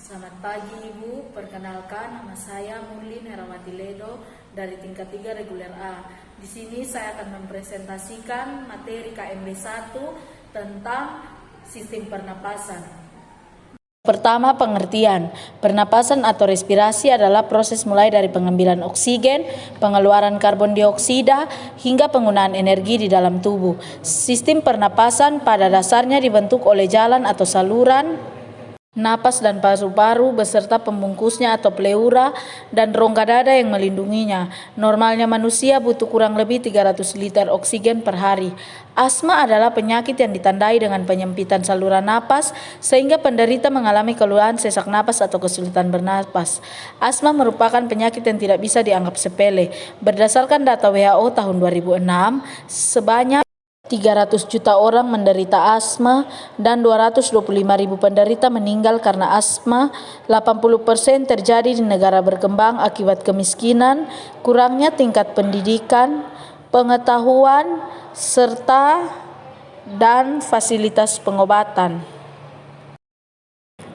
Selamat pagi Ibu, perkenalkan nama saya Murlin Herawati Ledo dari tingkat 3 reguler A. Di sini saya akan mempresentasikan materi KMB 1 tentang sistem pernapasan. Pertama, pengertian. Pernapasan atau respirasi adalah proses mulai dari pengambilan oksigen, pengeluaran karbon dioksida, hingga penggunaan energi di dalam tubuh. Sistem pernapasan pada dasarnya dibentuk oleh jalan atau saluran napas dan paru-paru beserta pembungkusnya atau pleura dan rongga dada yang melindunginya. Normalnya manusia butuh kurang lebih 300 liter oksigen per hari. Asma adalah penyakit yang ditandai dengan penyempitan saluran napas sehingga penderita mengalami keluhan sesak napas atau kesulitan bernapas. Asma merupakan penyakit yang tidak bisa dianggap sepele. Berdasarkan data WHO tahun 2006, sebanyak 300 juta orang menderita asma dan 225 ribu penderita meninggal karena asma. 80% terjadi di negara berkembang akibat kemiskinan, kurangnya tingkat pendidikan, pengetahuan, serta dan fasilitas pengobatan.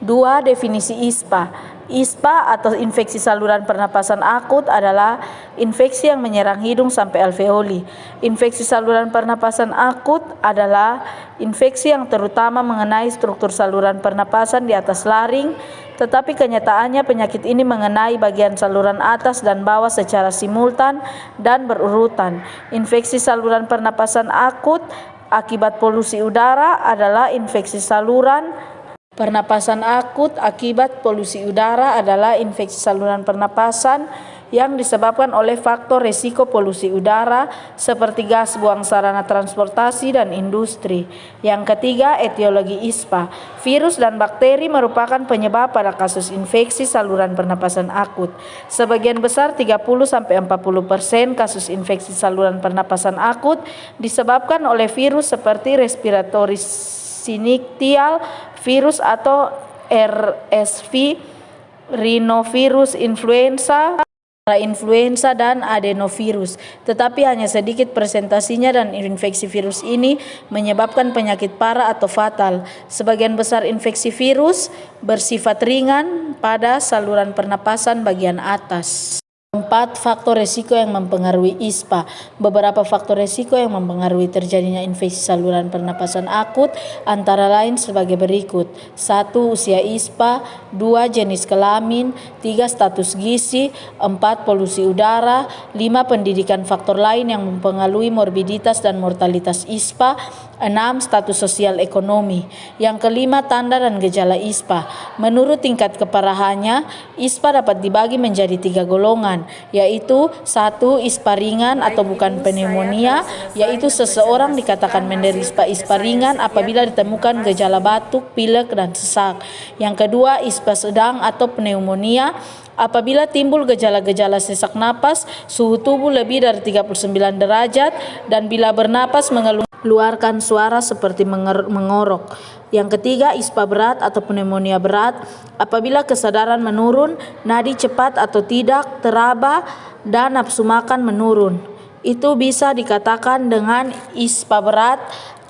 2. Definisi ISPA. ISPA atau infeksi saluran pernapasan akut adalah infeksi yang menyerang hidung sampai alveoli. Infeksi saluran pernapasan akut adalah infeksi yang terutama mengenai struktur saluran pernapasan di atas laring, tetapi kenyataannya penyakit ini mengenai bagian saluran atas dan bawah secara simultan dan berurutan. Infeksi saluran pernapasan akut akibat polusi udara adalah infeksi saluran pernapasan akut akibat polusi udara adalah infeksi saluran pernapasan yang disebabkan oleh faktor resiko polusi udara seperti gas buang sarana transportasi dan industri. Yang ketiga, etiologi ISPA. Virus dan bakteri merupakan penyebab pada kasus infeksi saluran pernapasan akut. Sebagian besar 30-40% kasus infeksi saluran pernapasan akut disebabkan oleh virus seperti respiratory sinictial virus atau RSV, rhinovirus influenza, dan adenovirus. Tetapi hanya sedikit presentasinya dan infeksi virus ini menyebabkan penyakit parah atau fatal. Sebagian besar infeksi virus bersifat ringan pada saluran pernapasan bagian atas. 4. Faktor resiko yang mempengaruhi ISPA. Beberapa faktor resiko yang mempengaruhi terjadinya infeksi saluran pernapasan akut antara lain sebagai berikut. 1. Usia ISPA. 2. Jenis kelamin. 3. Status gizi. 4. Polusi udara. 5. Pendidikan faktor lain yang mempengaruhi morbiditas dan mortalitas ISPA. 6. Status sosial ekonomi. Yang kelima, tanda dan gejala ISPA. Menurut tingkat keparahannya, ISPA dapat dibagi menjadi 3 golongan, yaitu 1. ISPA ringan atau bukan pneumonia, yaitu seseorang dikatakan menderita ISPA ringan apabila ditemukan gejala batuk, pilek, dan sesak. Yang kedua, ISPA sedang atau pneumonia apabila timbul gejala-gejala sesak napas, suhu tubuh lebih dari 39 derajat, dan bila bernapas mengeluarkan suara seperti mengorok. Yang ketiga, ISPA berat atau pneumonia berat apabila kesadaran menurun, nadi cepat atau tidak teraba, dan nafsu makan menurun. Itu bisa dikatakan dengan ISPA berat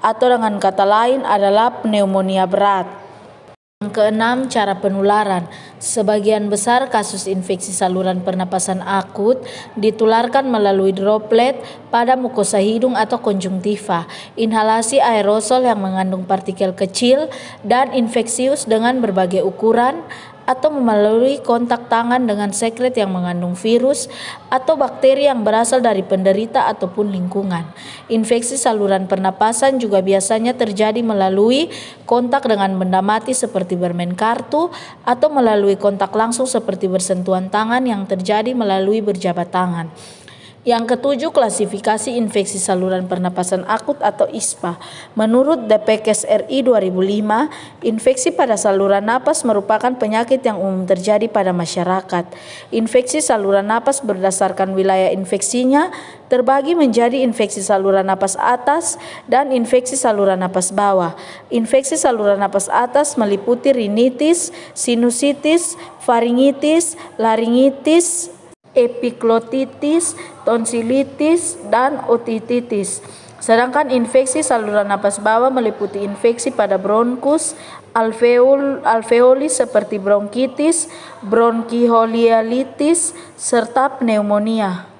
atau dengan kata lain adalah pneumonia berat. Yang keenam, cara penularan. Sebagian besar kasus infeksi saluran pernapasan akut ditularkan melalui droplet pada mukosa hidung atau konjungtiva, inhalasi aerosol yang mengandung partikel kecil, dan infeksius dengan berbagai ukuran, atau melalui kontak tangan dengan sekret yang mengandung virus atau bakteri yang berasal dari penderita ataupun lingkungan. Infeksi saluran pernapasan juga biasanya terjadi melalui kontak dengan benda mati seperti bermain kartu atau melalui kontak langsung seperti bersentuhan tangan yang terjadi melalui berjabat tangan. Yang ketujuh, klasifikasi infeksi saluran pernapasan akut atau ISPA. Menurut Depkes RI 2005, infeksi pada saluran napas merupakan penyakit yang umum terjadi pada masyarakat. Infeksi saluran napas berdasarkan wilayah infeksinya terbagi menjadi infeksi saluran napas atas dan infeksi saluran napas bawah. Infeksi saluran napas atas meliputi rinitis, sinusitis, faringitis, laringitis, epiglotitis, tonsilitis, dan otititis. Sedangkan infeksi saluran napas bawah meliputi infeksi pada bronkus, alveoli seperti bronkitis, bronkiolialitis, serta pneumonia.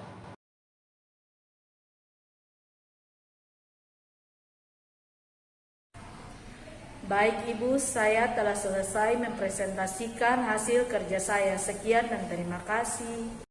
Baik Ibu, saya telah selesai mempresentasikan hasil kerja saya. Sekian dan terima kasih.